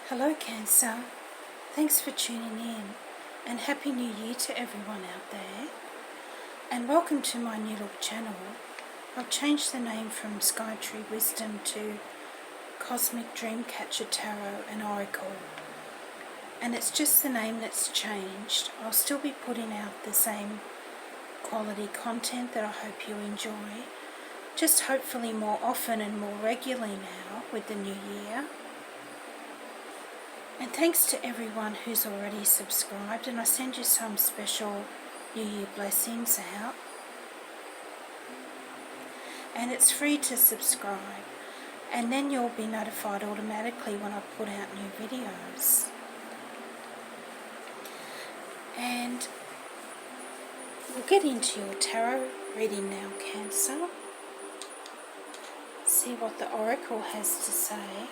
Hello Cancer, thanks for tuning in and Happy New Year to everyone out there, and welcome to my new little channel. I've changed the name from Skytree Wisdom to Cosmic Dreamcatcher Tarot and Oracle, and it's just the name that's changed. I'll still be putting out the same quality content that I hope you enjoy, just hopefully more often and more regularly now with the new year. And thanks to everyone who's already subscribed, and I send you some special New Year blessings out. And it's free to subscribe, and then you'll be notified automatically when I put out new videos. And we'll get into your tarot reading now, Cancer. See what the Oracle has to say.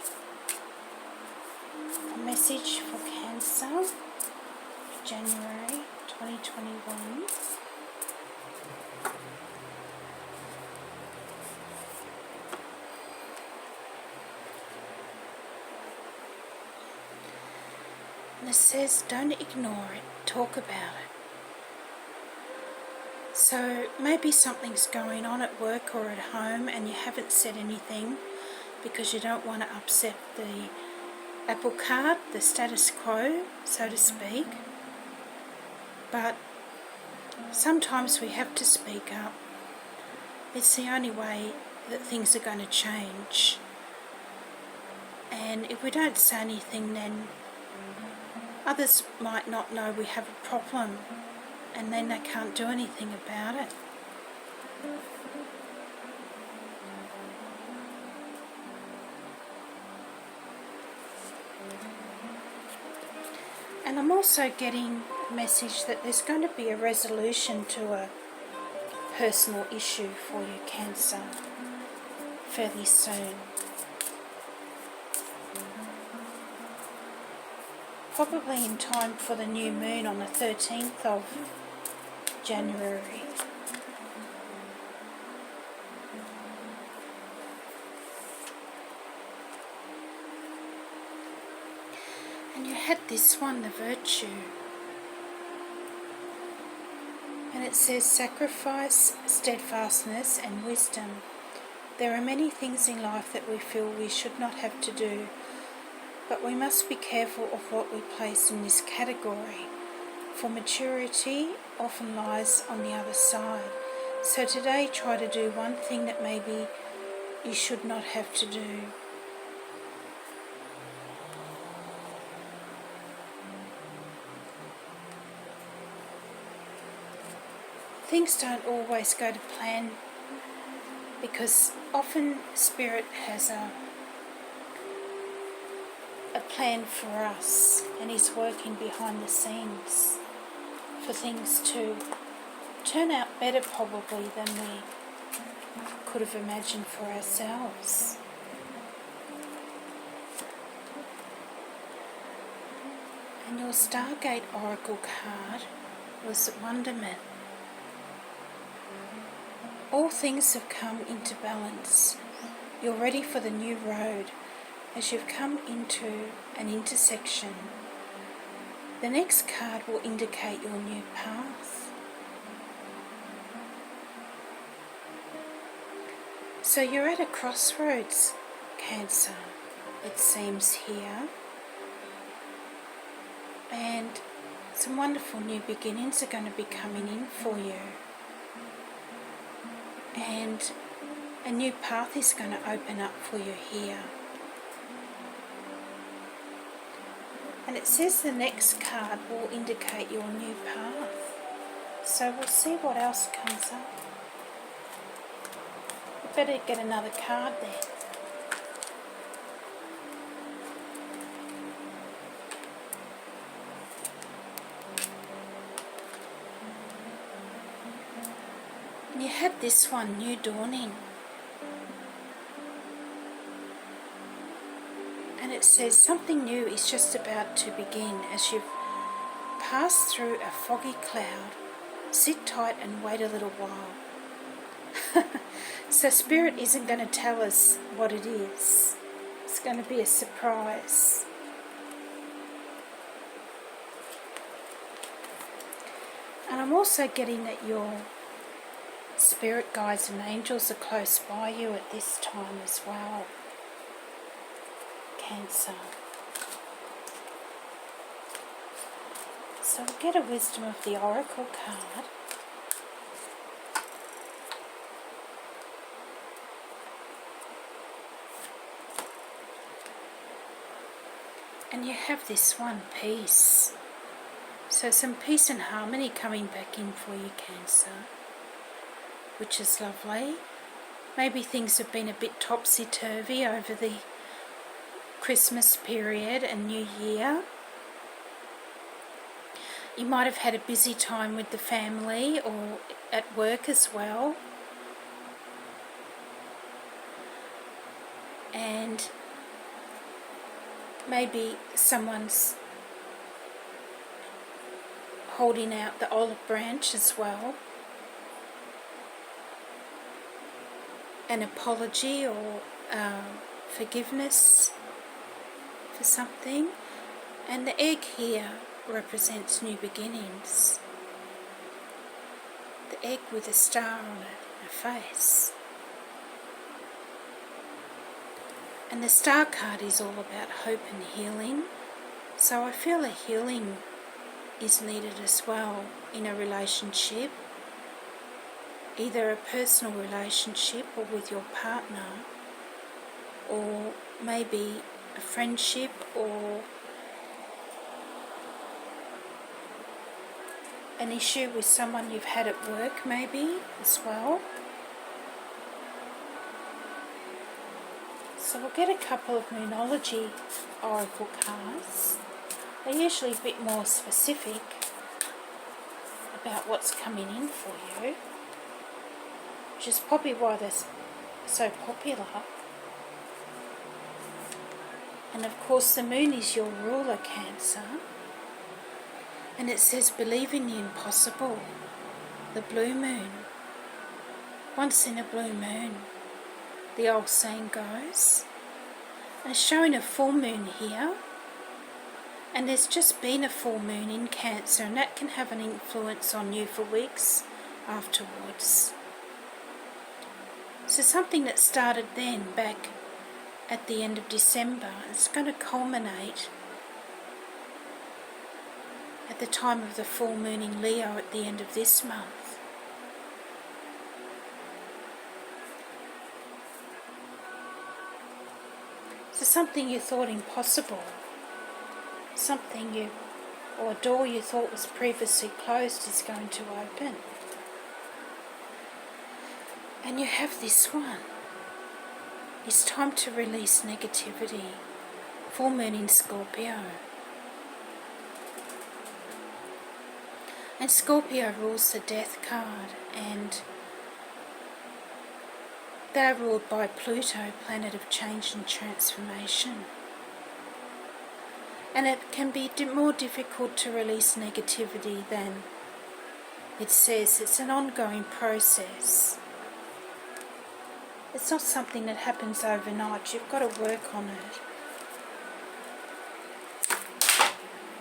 A message for Cancer, January 2021. And it says, don't ignore it, talk about it. So maybe something's going on at work or at home and you haven't said anything because you don't want to upset the apple cart, the status quo, so to speak. But sometimes we have to speak up. It's the only way that things are going to change. And if we don't say anything, then others might not know we have a problem, and then they can't do anything about it. And I'm also getting a message that there's going to be a resolution to a personal issue for you, Cancer, fairly soon. Probably in time for the new moon on the 13th of January. And you had this one, the Virtue. And it says sacrifice, steadfastness and wisdom. There are many things in life that we feel we should not have to do, but we must be careful of what we place in this category, for maturity often lies on the other side. So today try to do one thing that maybe you should not have to do. Things don't always go to plan, because often Spirit has a plan for us, and He's working behind the scenes for things to turn out better probably than we could have imagined for ourselves. And your Stargate Oracle card was Wonderment. All things have come into balance. You're ready for the new road as you've come into an intersection. The next card will indicate your new path. So you're at a crossroads, Cancer, it seems here. And some wonderful new beginnings are going to be coming in for you. And a new path is going to open up for you here. And it says the next card will indicate your new path. So we'll see what else comes up. We better get another card there. And you had this one, New Dawning. And it says something new is just about to begin as you've passed through a foggy cloud. Sit tight and wait a little while. So Spirit isn't going to tell us what it is. It's going to be a surprise. And I'm also getting that your spirit guides and angels are close by you at this time as well, Cancer. So we'll get a wisdom of the Oracle card. And you have this one, peace. So some peace and harmony coming back in for you, Cancer, which is lovely. Maybe things have been a bit topsy-turvy over the Christmas period and New Year. You might have had a busy time with the family or at work as well. And maybe someone's holding out the olive branch as well. An apology or forgiveness for something. And the egg here represents new beginnings. The egg with a star on it, a face. And the star card is all about hope and healing. So I feel a healing is needed as well in a relationship, either a personal relationship or with your partner, or maybe a friendship or an issue with someone you've had at work maybe as well. So we'll get a couple of Moonology Oracle cards. They're usually a bit more specific about what's coming in for you, which is probably why they're so popular. And of course the moon is your ruler, Cancer. And it says believe in the impossible. The blue moon. Once in a blue moon, the old saying goes. And it's showing a full moon here. And there's just been a full moon in Cancer, and that can have an influence on you for weeks afterwards. So something that started then, back at the end of December, it's going to culminate at the time of the full moon in Leo at the end of this month. So something you thought impossible, something or a door you thought was previously closed is going to open. And you have this one. It's time to release negativity. Full moon in Scorpio. And Scorpio rules the death card, and they're ruled by Pluto, planet of change and transformation. And it can be more difficult to release negativity than it says. It's an ongoing process. It's not something that happens overnight. You've got to work on it.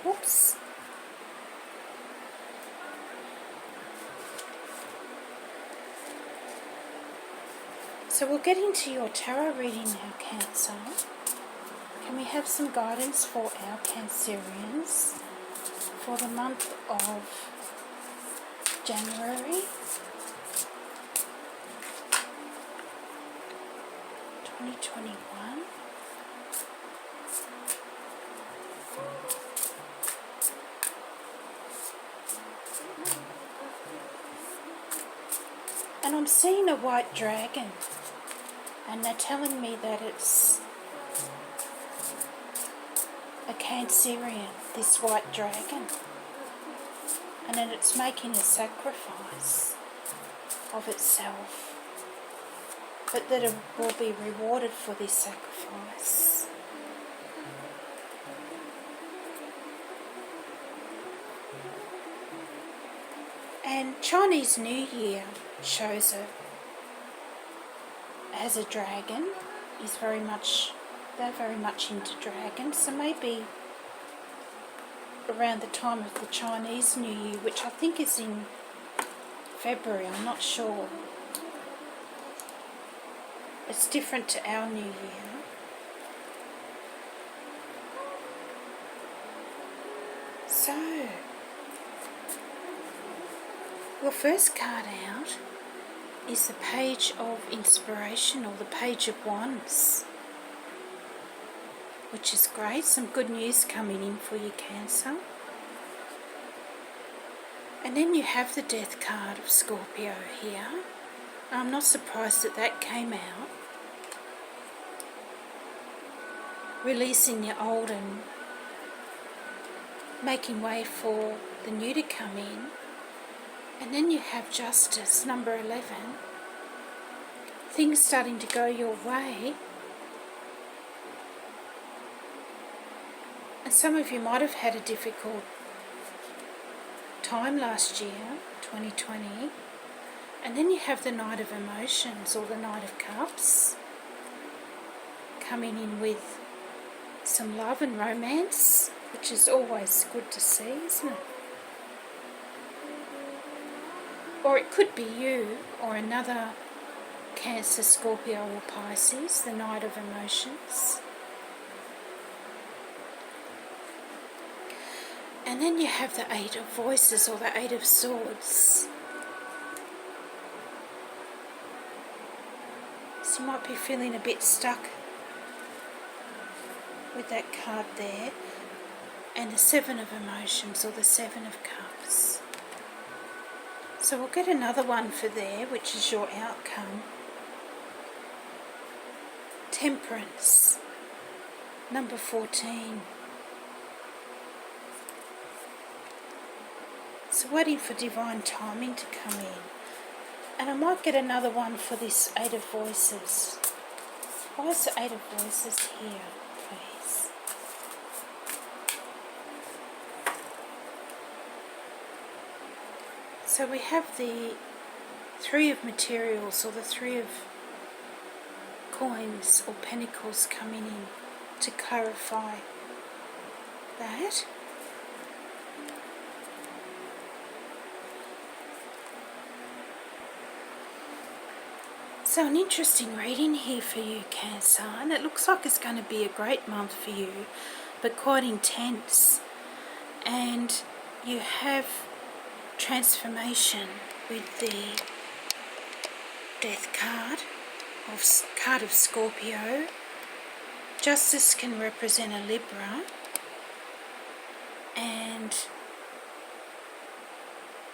Whoops. So we'll get into your tarot reading now, Cancer. Can we have some guidance for our Cancerians for the month of January 2021? And I'm seeing a white dragon, and they're telling me that it's a Cancerian, this white dragon, and that it's making a sacrifice of itself, but that it will be rewarded for this sacrifice. And Chinese New Year shows has a dragon. They're very much into dragons, so maybe around the time of the Chinese New Year, which I think is in February, I'm not sure. It's different to our New Year. So, your first card out is the Page of Inspiration, or the Page of Wands, which is great. Some good news coming in for you, Cancer. And then you have the Death card of Scorpio here. I'm not surprised that that came out. Releasing the old and making way for the new to come in. And then you have Justice, number 11. Things starting to go your way. And some of you might have had a difficult time last year, 2020. And then you have the Knight of Emotions, or the Knight of Cups, coming in with some love and romance, which is always good to see, isn't it? Or it could be you or another Cancer, Scorpio or Pisces, the Knight of Emotions. And then you have the Eight of Voices, or the Eight of Swords. So you might be feeling a bit stuck with that card there. And the Seven of Emotions, or the Seven of Cups. So we'll get another one for there, which is your outcome. Temperance, number 14. So waiting for divine timing to come in. And I might get another one for this Eight of Voices. Why is the Eight of Voices here, please? So we have the Three of Materials, or the Three of Coins or Pentacles coming in to clarify that. So an interesting reading here for you, Cancer, and it looks like it's going to be a great month for you, but quite intense. And you have transformation with the Death card of Scorpio. Justice can represent a Libra, and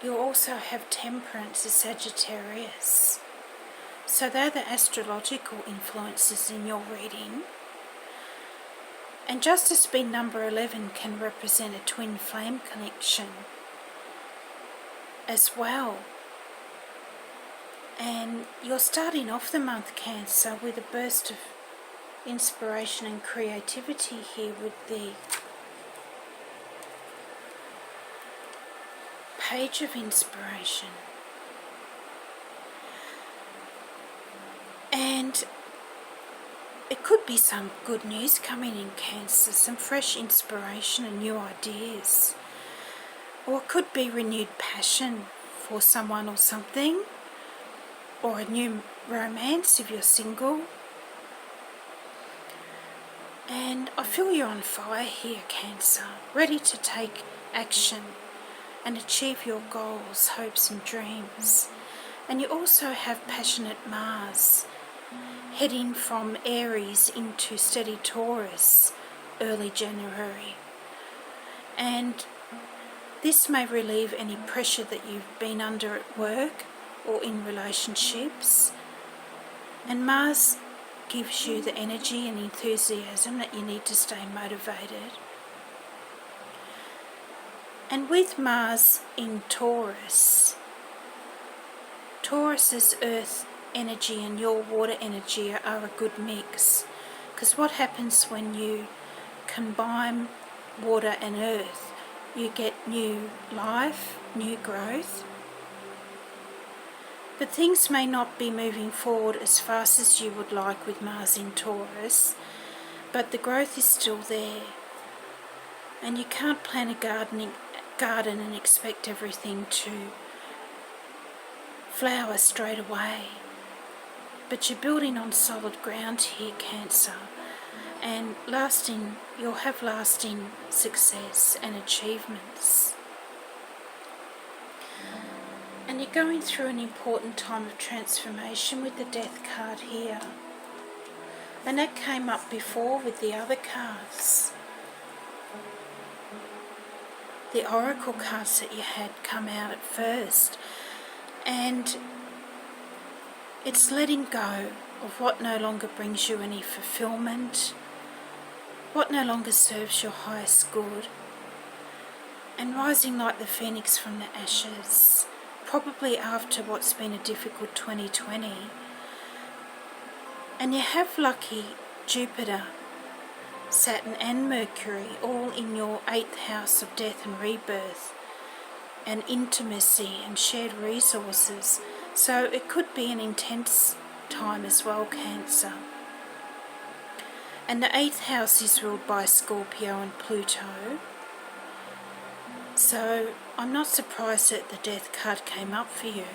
you also have Temperance, a Sagittarius. So they're the astrological influences in your reading. And Justice being number 11 can represent a twin flame connection as well. And you're starting off the month, Cancer, with a burst of inspiration and creativity here with the Page of Inspiration. And it could be some good news coming in, Cancer, some fresh inspiration and new ideas. Or it could be renewed passion for someone or something, or a new romance if you're single. And I feel you're on fire here, Cancer, ready to take action and achieve your goals, hopes and dreams. And you also have passionate Mars heading from Aries into steady Taurus early January. And this may relieve any pressure that you've been under at work or in relationships. And Mars gives you the energy and enthusiasm that you need to stay motivated. And with Mars in Taurus, Taurus's earth energy and your water energy are a good mix. Because what happens when you combine water and earth? You get new life, new growth. But things may not be moving forward as fast as you would like with Mars in Taurus, but the growth is still there. And you can't plant a garden and expect everything to flower straight away. But you're building on solid ground here, Cancer, and you'll have lasting success and achievements. And you're going through an important time of transformation with the Death card here. And that came up before with the other cards. The oracle cards that you had come out at first. And it's letting go of what no longer brings you any fulfillment, what no longer serves your highest good, and rising like the phoenix from the ashes, probably after what's been a difficult 2020. And you have lucky Jupiter, Saturn and Mercury all in your 8th house of death and rebirth and intimacy and shared resources. So it could be an intense time as well, Cancer. And the 8th house is ruled by Scorpio and Pluto. So I'm not surprised that the Death card came up for you.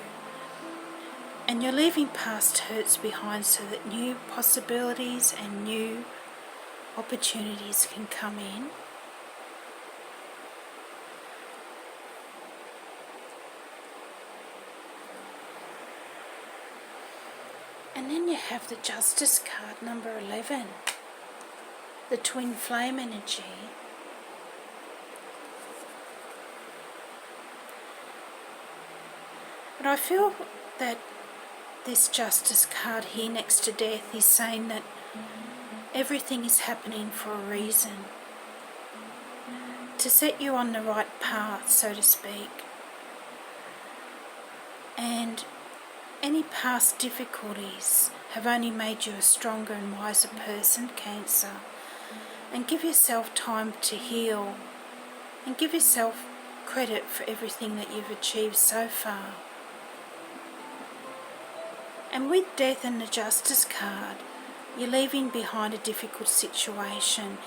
And you're leaving past hurts behind so that new possibilities and new opportunities can come in. And then you have the Justice card, number 11, the twin flame energy. But I feel that this Justice card here next to Death is saying that everything is happening for a reason, to set you on the right path, so to speak. And any past difficulties have only made you a stronger and wiser person, Cancer. And give yourself time to heal, and give yourself credit for everything that you've achieved so far. And with Death and the Justice card, you're leaving behind a difficult situation,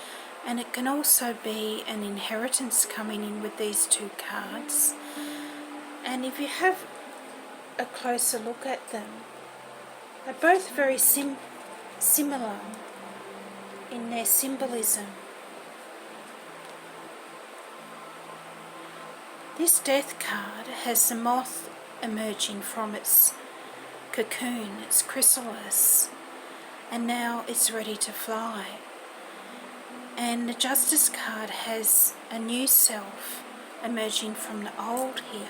and it can also be an inheritance coming in with these two cards. And if you have a closer look at them, they're both very similar in their symbolism. This Death card has the moth emerging from its cocoon, its chrysalis, and now it's ready to fly. And the Justice card has a new self emerging from the old here.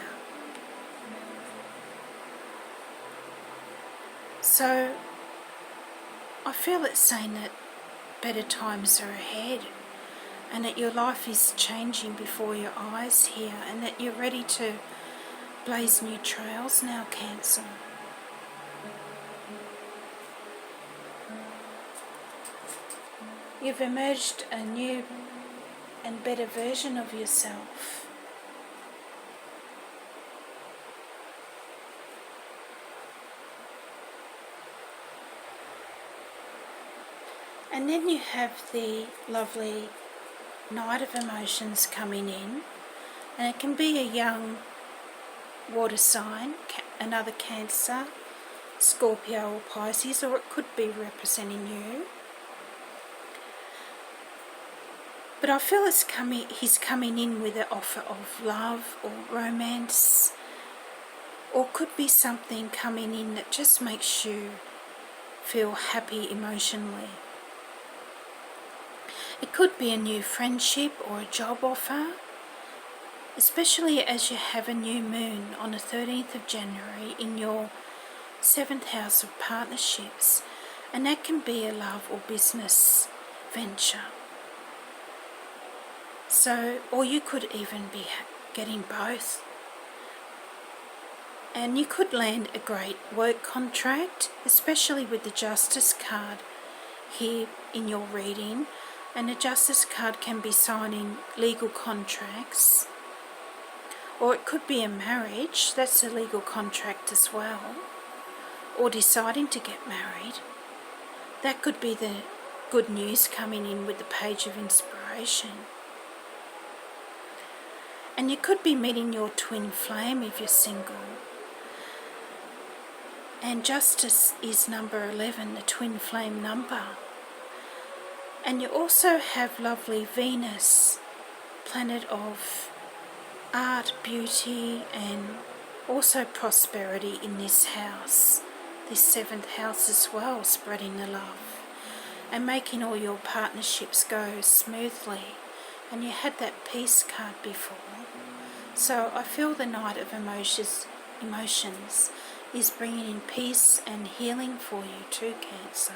So I feel it's saying that better times are ahead, and that your life is changing before your eyes here, and that you're ready to blaze new trails now, Cancer. You've emerged a new and better version of yourself. And then you have the lovely Knight of Emotions coming in, and it can be a young water sign, another Cancer, Scorpio or Pisces, or it could be representing you. But I feel he's coming in with an offer of love or romance, or could be something coming in that just makes you feel happy emotionally. It could be a new friendship or a job offer, especially as you have a new moon on the 13th of January in your 7th house of partnerships, and that can be a love or business venture. So, or you could even be getting both. And you could land a great work contract, especially with the Justice card here in your reading. And the Justice card can be signing legal contracts. Or it could be a marriage, that's a legal contract as well. Or deciding to get married. That could be the good news coming in with the Page of Inspiration. And you could be meeting your twin flame if you're single. And justice is number 11, the twin flame number. And you also have lovely Venus, planet of art, beauty, and also prosperity in this house, this 7th house as well, spreading the love and making all your partnerships go smoothly. And you had that peace card before. So I feel the Knight of Emotions is bringing in peace and healing for you too, Cancer.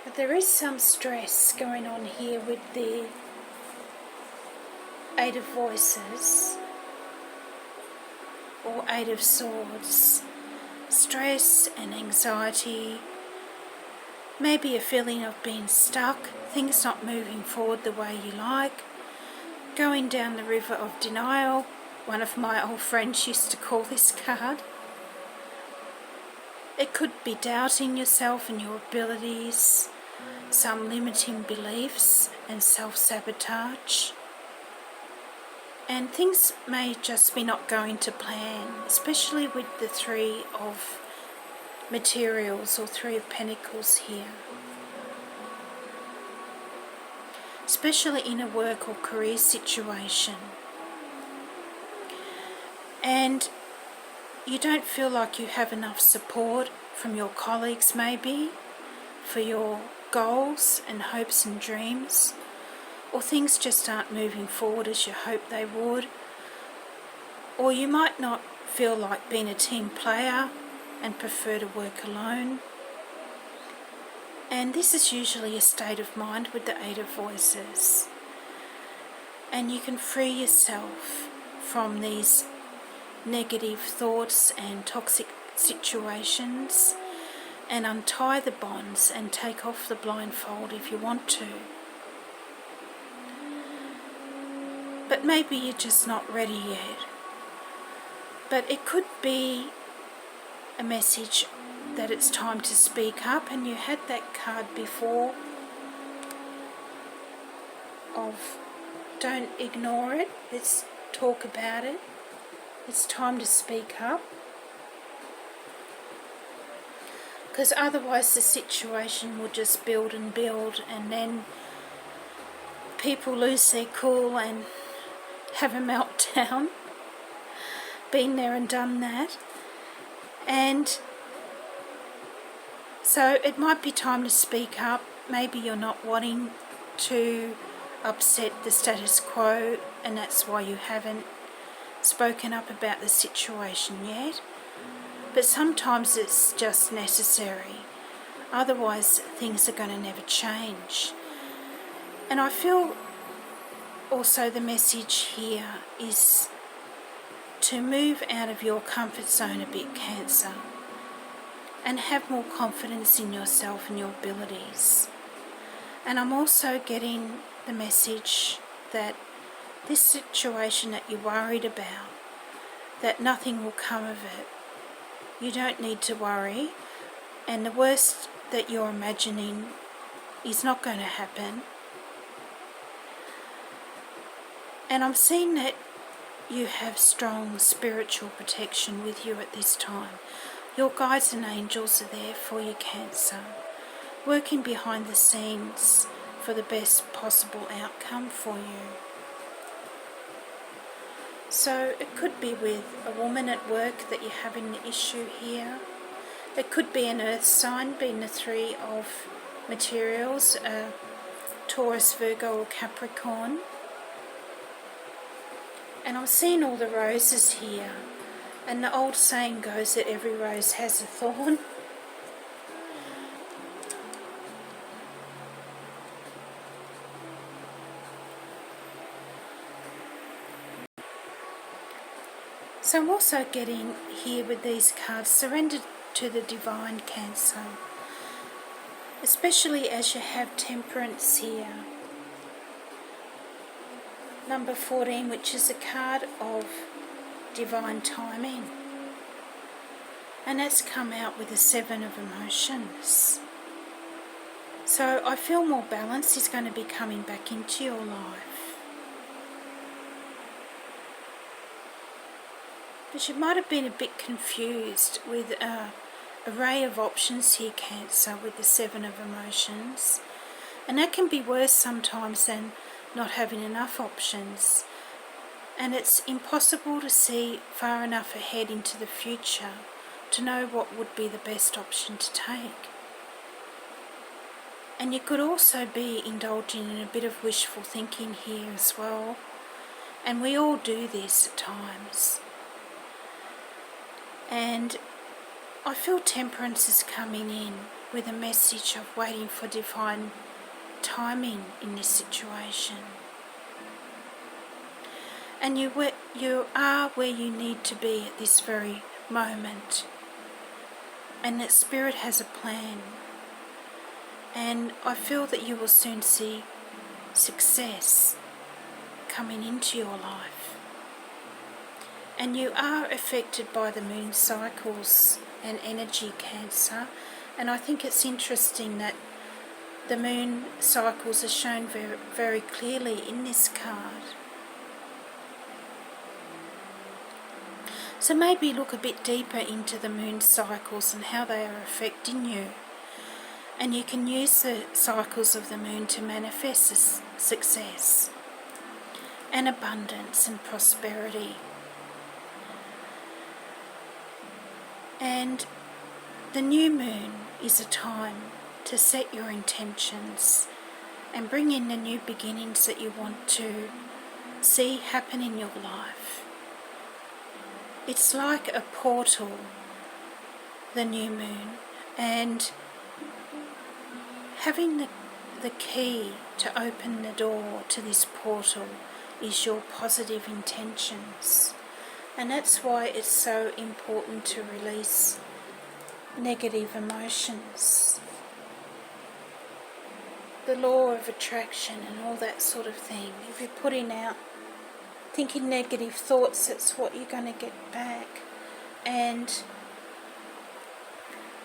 But there is some stress going on here with the 8 of Voices or 8 of Swords. Stress and anxiety, maybe a feeling of being stuck, things not moving forward the way you like, going down the river of denial. One of my old friends used to call this card. It could be doubting yourself and your abilities, some limiting beliefs and self-sabotage. And things may just be not going to plan, especially with the 3 of materials or 3 of Pentacles here. Especially in a work or career situation. And you don't feel like you have enough support from your colleagues maybe for your goals and hopes and dreams, or things just aren't moving forward as you hope they would, or you might not feel like being a team player and prefer to work alone. And this is usually a state of mind with the 8 of Voices. And you can free yourself from these negative thoughts and toxic situations and untie the bonds and take off the blindfold if you want to. But maybe you're just not ready yet. But it could be a message that it's time to speak up, and you had that card before of don't ignore it, let's talk about it. It's time to speak up. Because otherwise the situation will just build and build, and then people lose their cool and have a meltdown. Been there and done that. And so it might be time to speak up. Maybe you're not wanting to upset the status quo, and that's why you haven't spoken up about the situation yet. But sometimes it's just necessary. Otherwise things are going to never change. And I feel also the message here is to move out of your comfort zone a bit, Cancer, and have more confidence in yourself and your abilities. And I'm also getting the message that this situation that you're worried about, that nothing will come of it. You don't need to worry, and the worst that you're imagining is not going to happen. And I'm seeing that you have strong spiritual protection with you at this time. Your guides and angels are there for you, Cancer, working behind the scenes for the best possible outcome for you. So it could be with a woman at work that you're having the issue here. It could be an earth sign, being the 3 of materials, Taurus, Virgo or Capricorn. And I'm seeing all the roses here. And the old saying goes that every rose has a thorn. So I'm also getting here with these cards, surrender to the divine, Cancer. Especially as you have temperance here. Number 14, which is a card of divine timing. and that's come out with the 7 of emotions. So I feel more balance is going to be coming back into your life. But you might have been a bit confused with an array of options here, Cancer, with the 7 of emotions. And that can be worse sometimes than not having enough options. And it's impossible to see far enough ahead into the future to know what would be the best option to take. And you could also be indulging in a bit of wishful thinking here as well. And we all do this at times. And I feel Temperance is coming in with a message of waiting for divine timing in this situation. And you are where you need to be at this very moment. And that Spirit has a plan. And I feel that you will soon see success coming into your life. And you are affected by the moon cycles and energy, Cancer. And I think it's interesting that the moon cycles are shown very, very clearly in this card. So maybe look a bit deeper into the moon cycles and how they are affecting you. And you can use the cycles of the moon to manifest success and abundance and prosperity. And the new moon is a time to set your intentions and bring in the new beginnings that you want to see happen in your life. It's like a portal, the new moon, and having the key to open the door to this portal is your positive intentions. And that's why it's so important to release negative emotions. The law of attraction and all that sort of thing. If you're putting out, thinking negative thoughts, that's what you're going to get back. And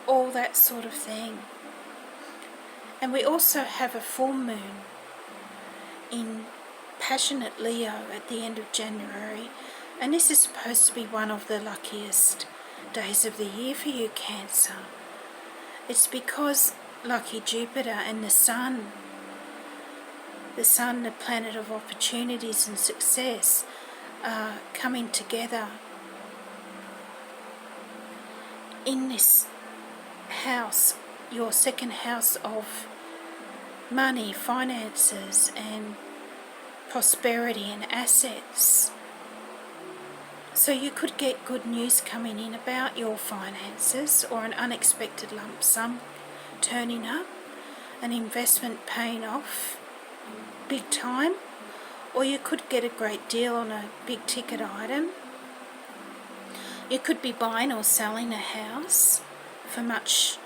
all that sort of thing. And we also have a full moon in Passionate Leo at the end of January. And this is supposed to be one of the luckiest days of the year for you, Cancer. It's because lucky Jupiter and the Sun, the planet of opportunities and success, are coming together in this house, your second house of money, finances and prosperity and assets. So you could get good news coming in about your finances, or an unexpected lump sum turning up, an investment paying off big time, or you could get a great deal on a big ticket item. You could be buying or selling a house for much,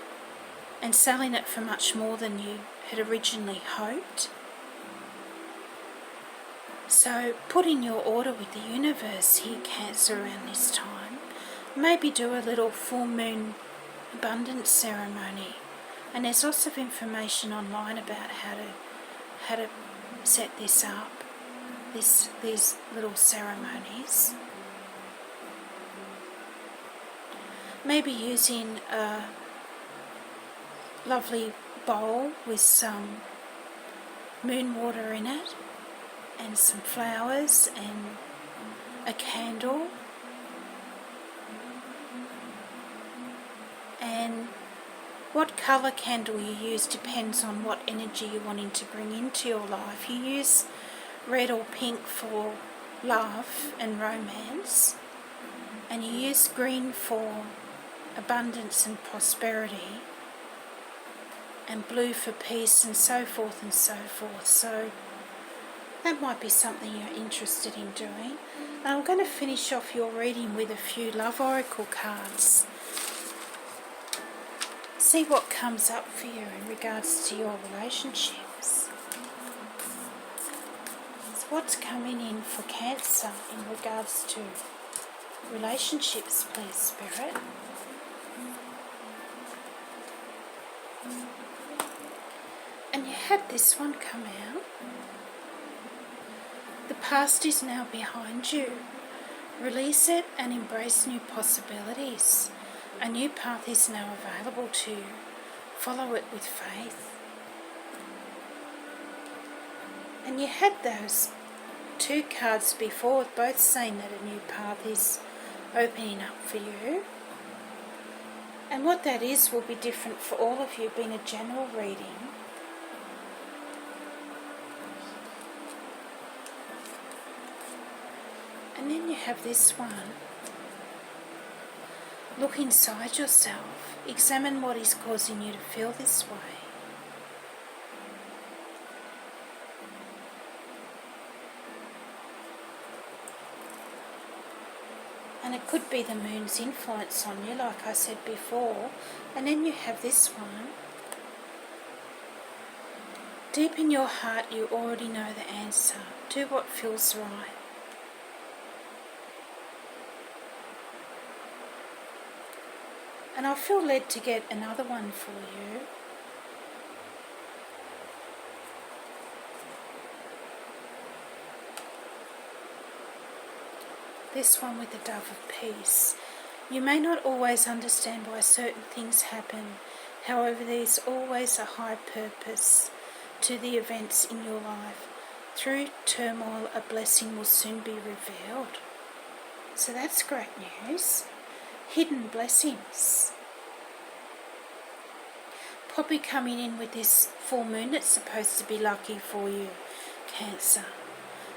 and selling it for much more than you had originally hoped. So put in your order with the universe here, Cancer, around this time. Maybe do a little full moon abundance ceremony. And there's lots of information online about how to set this up, these little ceremonies. Maybe using a lovely bowl with some moon water in it, and some flowers and a candle, and what colour candle you use depends on what energy you're wanting to bring into your life. You use red or pink for love and romance, and you use green for abundance and prosperity, and blue for peace, and so forth and so forth. So that might be something you're interested in doing. And I'm going to finish off your reading with a few love oracle cards. See what comes up for you in regards to your relationships. So what's coming in for Cancer in regards to relationships, please, Spirit? And you had this one come out. The past is now behind you. Release it and embrace new possibilities. A new path is now available to you. Follow it with faith. And you had those two cards before, both saying that a new path is opening up for you. And what that is will be different for all of you, being a general reading. And then you have this one. Look inside yourself. Examine what is causing you to feel this way. And it could be the moon's influence on you, like I said before. And then you have this one. Deep in your heart, you already know the answer. Do what feels right. And I feel led to get another one for you. This one with the Dove of Peace. You may not always understand why certain things happen. However, there's always a high purpose to the events in your life. Through turmoil, a blessing will soon be revealed. So that's great news. Hidden blessings. Probably coming in with this full moon that's supposed to be lucky for you, Cancer.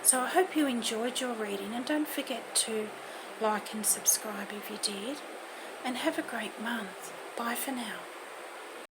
So I hope you enjoyed your reading, and don't forget to like and subscribe if you did. And have a great month. Bye for now.